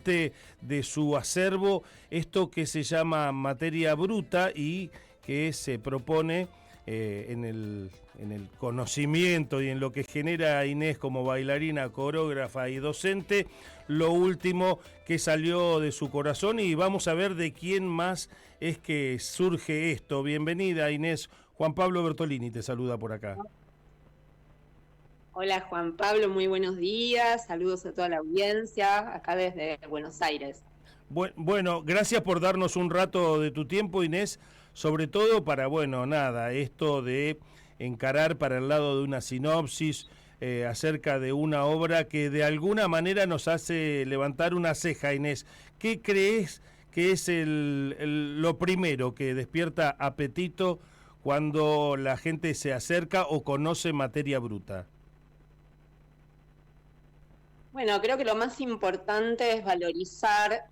de su acervo esto que se llama materia bruta y que se propone en el conocimiento y en lo que genera Inés como bailarina, coreógrafa y docente, lo último que salió de su corazón, y vamos a ver de quién más es que surge esto. Bienvenida, Inés. Juan Pablo Bertolini te saluda por acá. Hola Juan Pablo, muy buenos días, saludos a toda la audiencia, acá desde Buenos Aires. Bueno, gracias por darnos un rato de tu tiempo, Inés, sobre todo para, bueno, nada, esto de encarar para el lado de una sinopsis acerca de una obra que de alguna manera nos hace levantar una ceja, Inés. ¿Qué crees que es lo primero que despierta apetito cuando la gente se acerca o conoce materia bruta? Bueno, creo que lo más importante es valorizar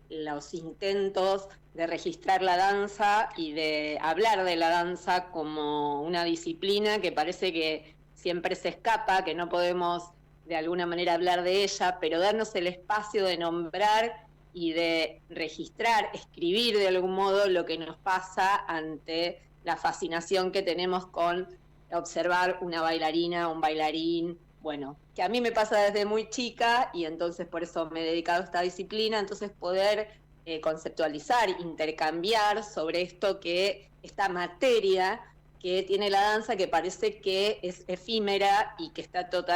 los intentos de registrar la danza y de hablar de la danza como una disciplina que parece que siempre se escapa, que no podemos de alguna manera hablar de ella, pero darnos el espacio de nombrar y de registrar, escribir de algún modo lo que nos pasa ante la fascinación que tenemos con observar una bailarina, un bailarín, bueno, que a mí me pasa desde muy chica y entonces por eso me he dedicado a esta disciplina, entonces poder conceptualizar, intercambiar sobre esta materia que tiene la danza, que parece que es efímera y que está todo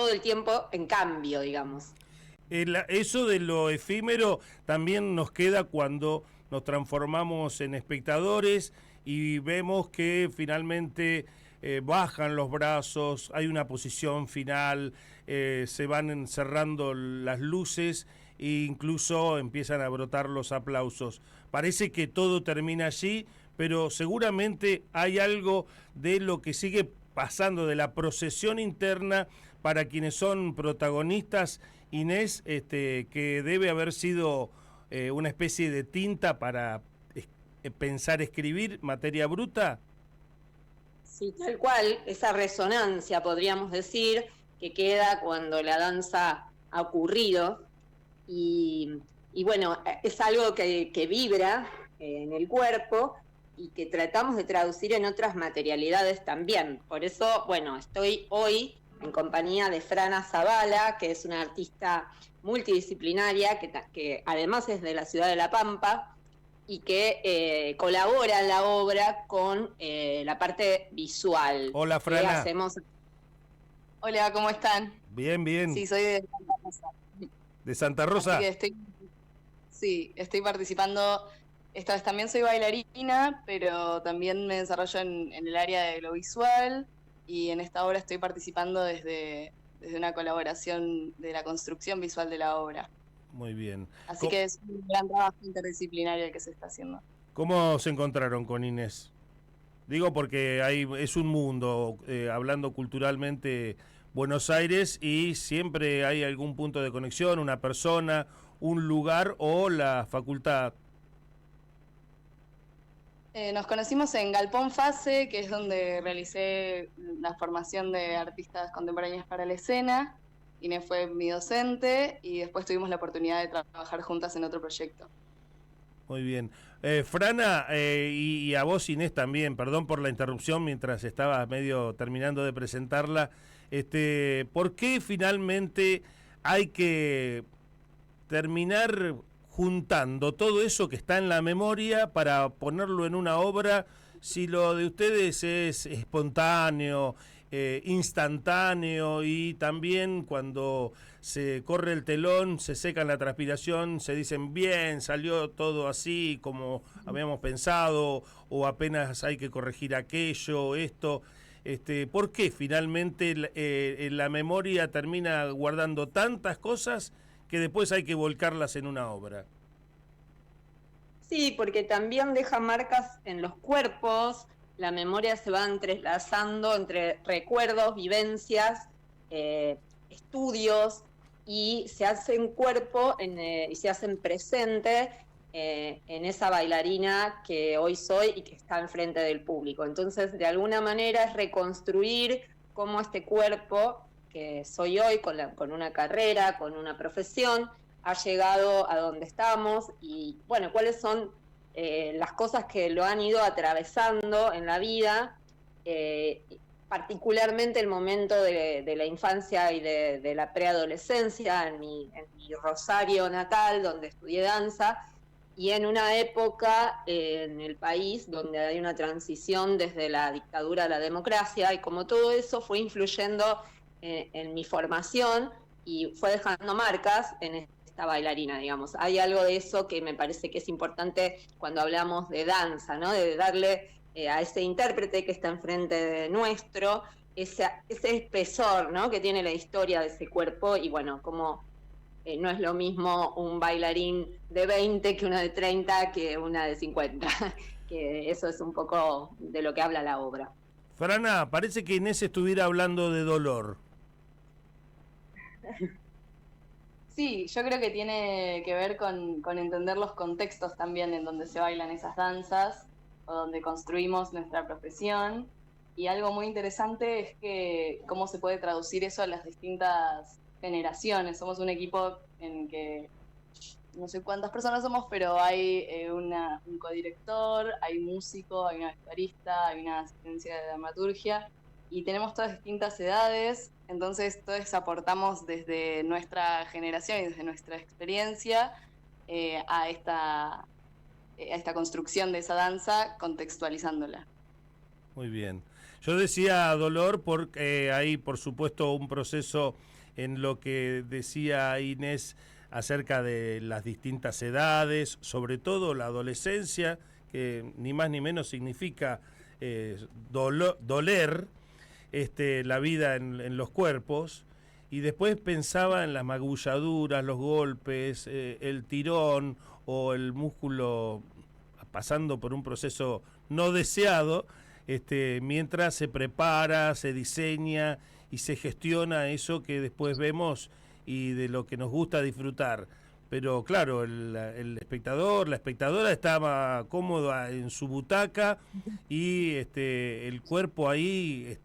el tiempo en cambio, digamos. Eso de lo efímero también nos queda cuando nos transformamos en espectadores y vemos que finalmente bajan los brazos, hay una posición final, se van encerrando las luces e incluso empiezan a brotar los aplausos. Parece que todo termina allí, pero seguramente hay algo de lo que sigue pasando, de la procesión interna para quienes son protagonistas, Inés, que debe haber sido una especie de tinta para pensar, escribir materia bruta. Sí, tal cual, esa resonancia, podríamos decir, que queda cuando la danza ha ocurrido y bueno, es algo que vibra en el cuerpo y que tratamos de traducir en otras materialidades también. Por eso, bueno, estoy hoy en compañía de Frana Zavala, que es una artista multidisciplinaria, que además es de la ciudad de La Pampa, y que colabora en la obra con la parte visual. Hola, Frana. Hola, ¿cómo están? Bien, bien. Sí, soy de Santa Rosa. ¿De Santa Rosa? Así que estoy participando. Esta vez también soy bailarina, pero también me desarrollo en el área de lo visual, y en esta obra estoy participando desde una colaboración de la construcción visual de la obra. Muy bien. Así que es un gran trabajo interdisciplinario el que se está haciendo. ¿Cómo se encontraron con Inés? Digo porque es un mundo, hablando culturalmente, Buenos Aires, y siempre hay algún punto de conexión, una persona, un lugar o la facultad. Nos conocimos en Galpón Fase, que es donde realicé la formación de artistas contemporáneas para la escena. Inés fue mi docente y después tuvimos la oportunidad de trabajar juntas en otro proyecto. Muy bien. Frana, y a vos, Inés, también, perdón por la interrupción mientras estaba medio terminando de presentarla, ¿por qué finalmente hay que terminar juntando todo eso que está en la memoria para ponerlo en una obra, si lo de ustedes es espontáneo, instantáneo, y también cuando se corre el telón, se seca la transpiración, se dicen bien, salió todo así como habíamos pensado, o apenas hay que corregir aquello, esto? ¿Por qué finalmente la memoria termina guardando tantas cosas que después hay que volcarlas en una obra? Sí, porque también deja marcas en los cuerpos, la memoria se va entrelazando entre recuerdos, vivencias, estudios, y se hacen cuerpo y se hacen presente en esa bailarina que hoy soy y que está enfrente del público. Entonces, de alguna manera es reconstruir cómo este cuerpo que soy hoy, con una carrera, con una profesión, ha llegado a donde estamos y, bueno, cuáles son las cosas que lo han ido atravesando en la vida, particularmente el momento de la infancia y de la preadolescencia en mi Rosario natal, donde estudié danza, y en una época en el país donde hay una transición desde la dictadura a la democracia, y como todo eso fue influyendo en mi formación y fue dejando marcas en esta bailarina, digamos. Hay algo de eso que me parece que es importante cuando hablamos de danza, ¿no? De darle a ese intérprete que está enfrente de nuestro ese espesor, ¿no? Que tiene la historia de ese cuerpo, y bueno, como no es lo mismo un bailarín de 20 que una de 30 que una de 50, que eso es un poco de lo que habla la obra. Frana, parece que Inés estuviera hablando de dolor. Sí, yo creo que tiene que ver con entender los contextos también en donde se bailan esas danzas o donde construimos nuestra profesión. Y algo muy interesante es que cómo se puede traducir eso a las distintas generaciones. Somos un equipo en que no sé cuántas personas somos, pero hay un codirector, hay músico, hay una vestuarista, hay una asistencia de dramaturgia, y tenemos todas distintas edades, entonces todos aportamos desde nuestra generación y desde nuestra experiencia a esta construcción de esa danza, contextualizándola. Muy bien. Yo decía dolor porque hay, por supuesto, un proceso en lo que decía Inés acerca de las distintas edades, sobre todo la adolescencia, que ni más ni menos significa doler la vida en los cuerpos, y después pensaba en las magulladuras, los golpes, el tirón o el músculo pasando por un proceso no deseado, mientras se prepara, se diseña y se gestiona eso que después vemos y de lo que nos gusta disfrutar. Pero claro, el espectador, la espectadora está cómoda en su butaca y el cuerpo ahí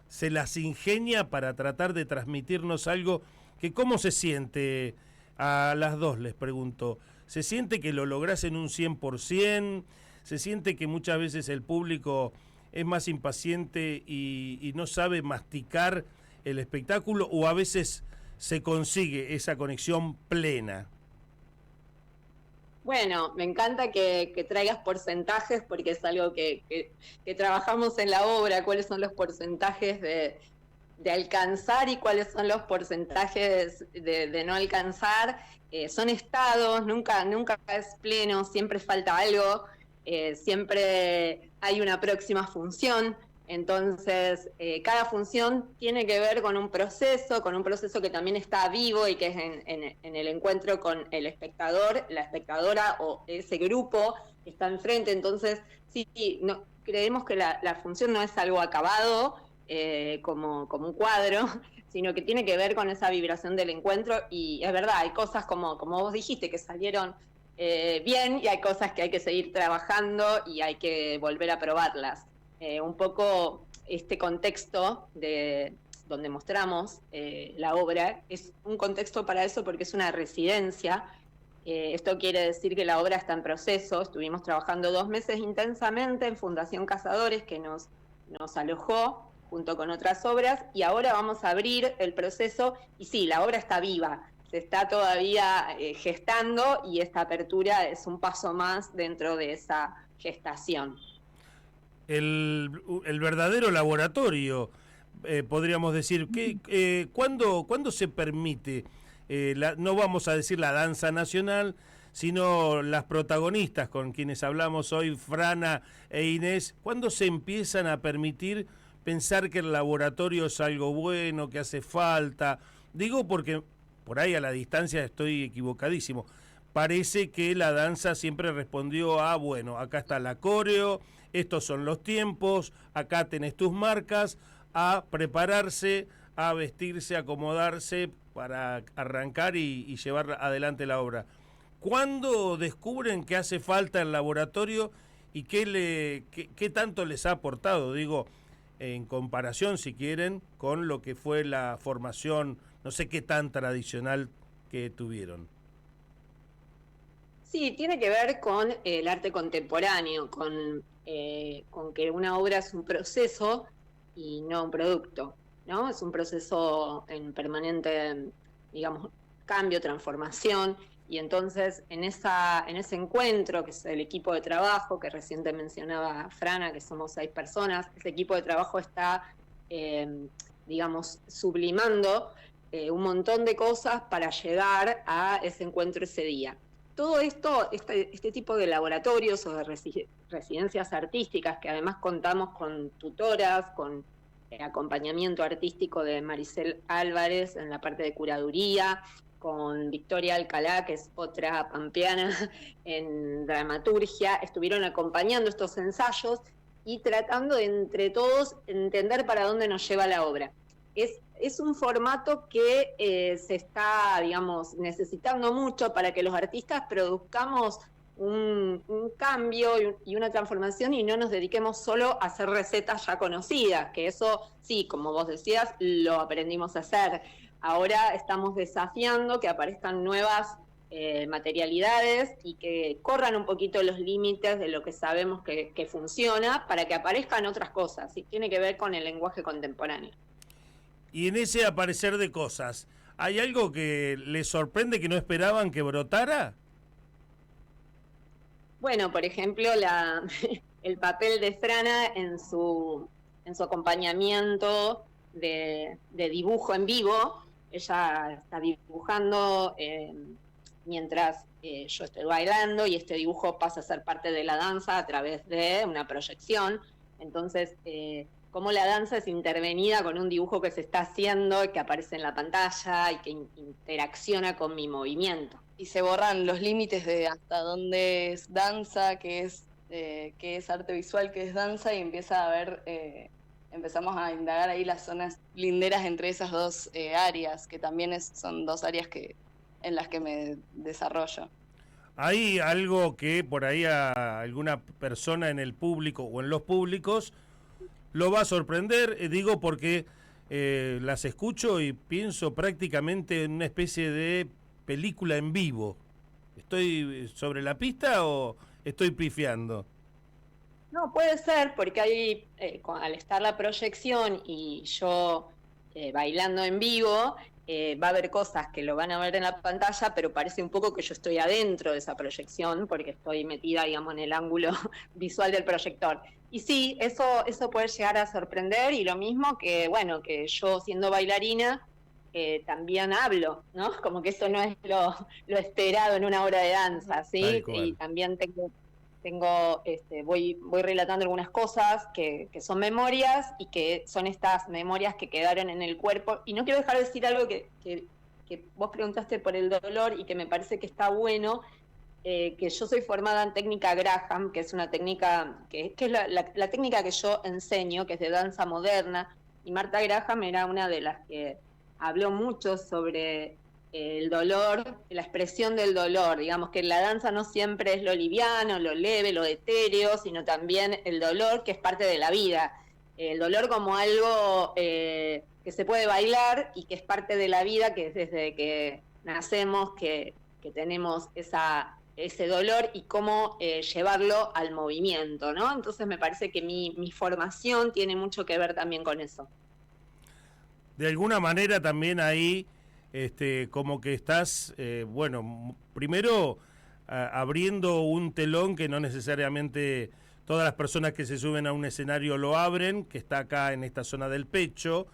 se las ingenia para tratar de transmitirnos algo que ¿cómo se siente? A las dos les pregunto. ¿Se siente que lo lográs en un 100%? ¿Se siente que muchas veces el público es más impaciente y no sabe masticar el espectáculo, o a veces se consigue esa conexión plena? Bueno, me encanta que traigas porcentajes, porque es algo que trabajamos en la obra, cuáles son los porcentajes de alcanzar y cuáles son los porcentajes de no alcanzar. Son estados, nunca es pleno, siempre falta algo, siempre hay una próxima función. Entonces, cada función tiene que ver con un proceso que también está vivo y que es en el encuentro con el espectador, la espectadora o ese grupo que está enfrente. Entonces, sí, no, creemos que la función no es algo acabado, como un cuadro, sino que tiene que ver con esa vibración del encuentro. Y es verdad, hay cosas como vos dijiste que salieron bien, y hay cosas que hay que seguir trabajando y hay que volver a probarlas. Un poco este contexto de donde mostramos la obra es un contexto para eso, porque es una residencia. Esto quiere decir que la obra está en proceso. Estuvimos trabajando 2 meses intensamente en Fundación Cazadores, que nos alojó junto con otras obras, y ahora vamos a abrir el proceso. Y sí, la obra está viva, se está todavía gestando, y esta apertura es un paso más dentro de esa gestación. El verdadero laboratorio, podríamos decir. ¿Cuándo se permite, no vamos a decir la danza nacional, sino las protagonistas con quienes hablamos hoy, Frana e Inés, cuándo se empiezan a permitir pensar que el laboratorio es algo bueno, que hace falta? Digo porque por ahí a la distancia estoy equivocadísimo. Parece que la danza siempre respondió a, bueno, acá está la coreo, estos son los tiempos, acá tenés tus marcas, a prepararse, a vestirse, a acomodarse para arrancar y llevar adelante la obra. ¿Cuándo descubren que hace falta el laboratorio y qué tanto les ha aportado? Digo, en comparación, si quieren, con lo que fue la formación, no sé qué tan tradicional que tuvieron. Sí, tiene que ver con el arte contemporáneo, con que una obra es un proceso y no un producto, ¿no? Es un proceso en permanente, digamos, cambio, transformación, y entonces en ese encuentro, que es el equipo de trabajo, que recién te mencionaba Frana, que somos 6 personas, ese equipo de trabajo está, digamos, sublimando un montón de cosas para llegar a ese encuentro ese día. Todo esto, este tipo de laboratorios o de residencias artísticas, que además contamos con tutoras, con acompañamiento artístico de Maricel Álvarez en la parte de curaduría, con Victoria Alcalá, que es otra pampeana en dramaturgia, estuvieron acompañando estos ensayos y tratando de entre todos entender para dónde nos lleva la obra. Es un formato que se está, digamos, necesitando mucho para que los artistas produzcamos un cambio y una transformación y no nos dediquemos solo a hacer recetas ya conocidas, que eso sí, como vos decías, lo aprendimos a hacer. Ahora estamos desafiando que aparezcan nuevas materialidades y que corran un poquito los límites de lo que sabemos que funciona para que aparezcan otras cosas, y tiene que ver con el lenguaje contemporáneo. Y en ese aparecer de cosas, ¿hay algo que les sorprende que no esperaban que brotara? Bueno, por ejemplo, el papel de Frana en su acompañamiento de dibujo en vivo. Ella está dibujando mientras yo estoy bailando, y este dibujo pasa a ser parte de la danza a través de una proyección. Entonces, cómo la danza es intervenida con un dibujo que se está haciendo, que aparece en la pantalla y que interacciona con mi movimiento. Y se borran los límites de hasta dónde es danza, qué es arte visual, qué es danza, y empieza a haber, empezamos a indagar ahí las zonas linderas entre esas dos áreas, que también son dos áreas en las que me desarrollo. ¿Hay algo que por ahí a alguna persona en el público o en los públicos lo va a sorprender? Digo porque las escucho y pienso prácticamente en una especie de película en vivo. ¿Estoy sobre la pista o estoy pifiando? No, puede ser, porque hay, al estar la proyección y yo bailando en vivo, va a haber cosas que lo van a ver en la pantalla, pero parece un poco que yo estoy adentro de esa proyección, porque estoy metida, digamos, en el ángulo visual del proyector. Y sí, eso puede llegar a sorprender, y lo mismo que, bueno, que yo siendo bailarina también hablo, ¿no? Como que eso no es lo esperado en una obra de danza, ¿sí? Y también voy relatando algunas cosas que son memorias, y que son estas memorias que quedaron en el cuerpo. Y no quiero dejar de decir algo que vos preguntaste por el dolor y que me parece que está bueno, que yo soy formada en técnica Graham, que es una técnica que es la técnica que yo enseño, que es de danza moderna, y Martha Graham era una de las que habló mucho sobre el dolor, la expresión del dolor. Digamos que la danza no siempre es lo liviano, lo leve, lo etéreo, sino también el dolor, que es parte de la vida. El dolor como algo que se puede bailar y que es parte de la vida, que es desde que nacemos, que tenemos ese dolor, y cómo llevarlo al movimiento, ¿no? Entonces me parece que mi formación tiene mucho que ver también con eso. De alguna manera también ahí, como que estás, bueno, primero abriendo un telón que no necesariamente todas las personas que se suben a un escenario lo abren, que está acá en esta zona del pecho,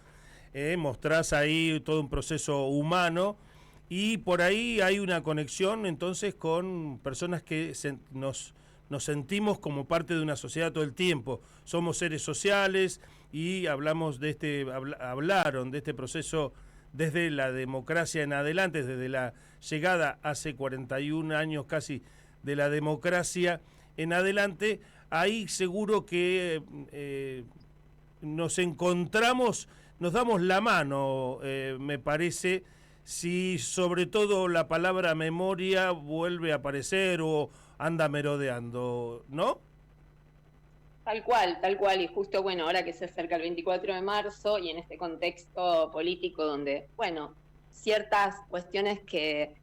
mostrás ahí todo un proceso humano, y por ahí hay una conexión entonces con personas que nos sentimos como parte de una sociedad todo el tiempo. Somos seres sociales y hablamos de hablaron de este proceso desde la democracia en adelante, desde la llegada hace 41 años casi de la democracia en adelante. Ahí seguro que nos encontramos, nos damos la mano, me parece, si sobre todo la palabra memoria vuelve a aparecer o anda merodeando, ¿no? Tal cual, y justo, bueno, ahora que se acerca el 24 de marzo y en este contexto político donde, bueno, ciertas cuestiones que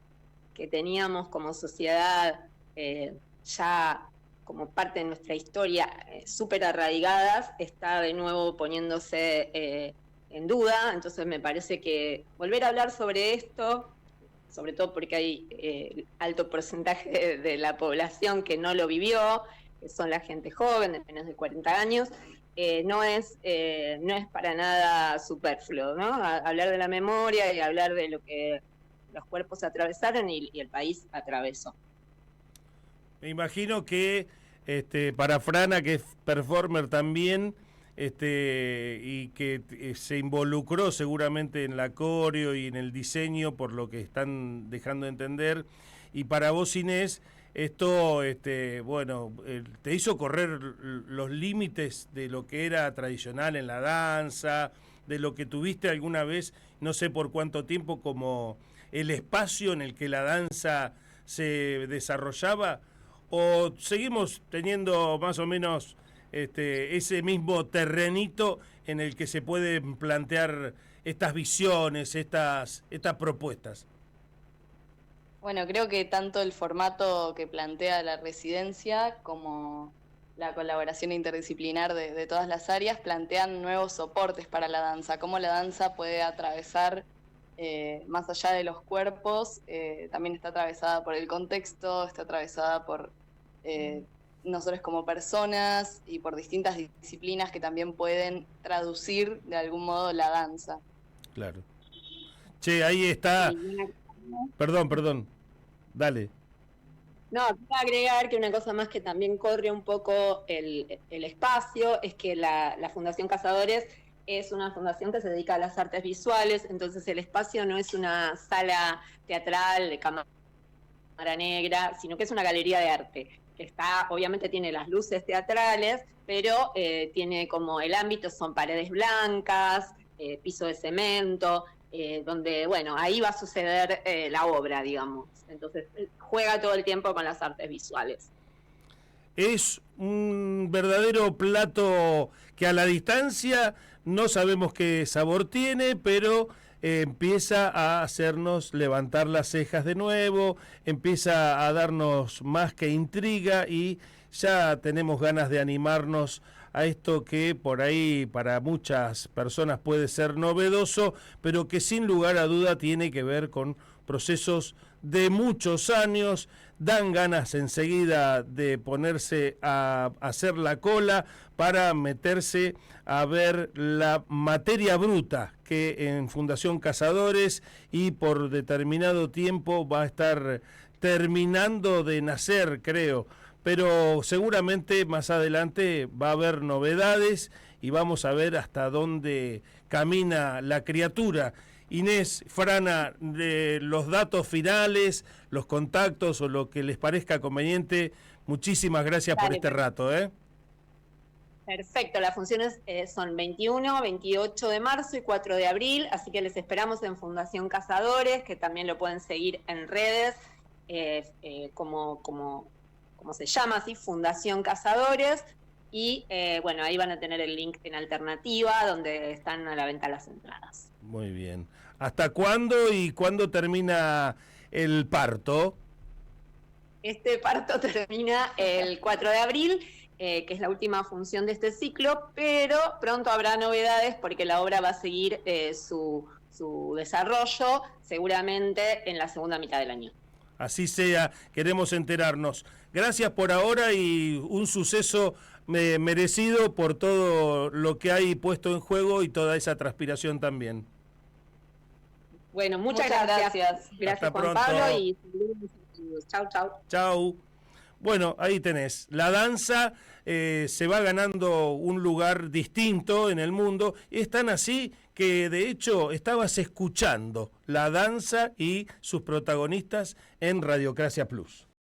teníamos como sociedad ya como parte de nuestra historia súper arraigadas, está de nuevo poniéndose en duda, entonces me parece que volver a hablar sobre esto, sobre todo porque hay alto porcentaje de la población que no lo vivió, que son la gente joven de menos de 40 años, no es para nada superfluo, ¿no? Hablar de la memoria y hablar de lo que los cuerpos atravesaron y el país atravesó. Me imagino que para Frana, que es performer también, y que se involucró seguramente en la coreo y en el diseño, por lo que están dejando de entender, y para vos, Inés, esto, bueno, te hizo correr los límites de lo que era tradicional en la danza, de lo que tuviste alguna vez, no sé por cuánto tiempo, como el espacio en el que la danza se desarrollaba, o seguimos teniendo más o menos ese mismo terrenito en el que se pueden plantear estas visiones, estas propuestas. Bueno, creo que tanto el formato que plantea la residencia como la colaboración interdisciplinar de todas las áreas plantean nuevos soportes para la danza, cómo la danza puede atravesar más allá de los cuerpos, también está atravesada por el contexto, está atravesada por nosotros como personas y por distintas disciplinas que también pueden traducir de algún modo la danza. Claro. Che, ahí está. Perdón. Dale. No, quiero agregar que una cosa más que también corre un poco el espacio es que la Fundación Cazadores es una fundación que se dedica a las artes visuales, entonces el espacio no es una sala teatral de cámara negra, sino que es una galería de arte, que está, obviamente tiene las luces teatrales, pero tiene como el ámbito, son paredes blancas, piso de cemento, donde, bueno, ahí va a suceder la obra, digamos. Entonces, juega todo el tiempo con las artes visuales. Es un verdadero plato que a la distancia no sabemos qué sabor tiene, pero empieza a hacernos levantar las cejas de nuevo, empieza a darnos más que intriga y ya tenemos ganas de animarnos a esto que por ahí para muchas personas puede ser novedoso, pero que sin lugar a duda tiene que ver con procesos de muchos años. Dan ganas enseguida de ponerse a hacer la cola para meterse a ver la materia bruta que en Fundación Cazadores y por determinado tiempo va a estar terminando de nacer, creo. Pero seguramente más adelante va a haber novedades y vamos a ver hasta dónde camina la criatura. Inés, Frana, de los datos finales, los contactos o lo que les parezca conveniente, muchísimas gracias por este rato. Perfecto, las funciones son 21, 28 de marzo y 4 de abril, así que les esperamos en Fundación Cazadores, que también lo pueden seguir en redes, como se llama así, Fundación Cazadores, y bueno, ahí van a tener el link en alternativa, donde están a la venta las entradas. Muy bien. ¿Hasta cuándo y cuándo termina el parto? Este parto termina el 4 de abril, que es la última función de este ciclo, pero pronto habrá novedades porque la obra va a seguir su desarrollo seguramente en la segunda mitad del año. Así sea, queremos enterarnos. Gracias por ahora y un suceso merecido por todo lo que hay puesto en juego y toda esa transpiración también. Bueno, muchas gracias. Gracias, Hasta Juan pronto. Pablo, y saludos. Chau. Chau. Bueno, ahí tenés. La danza se va ganando un lugar distinto en el mundo. Es tan así que, de hecho, estabas escuchando la danza y sus protagonistas en Radiocracia Plus.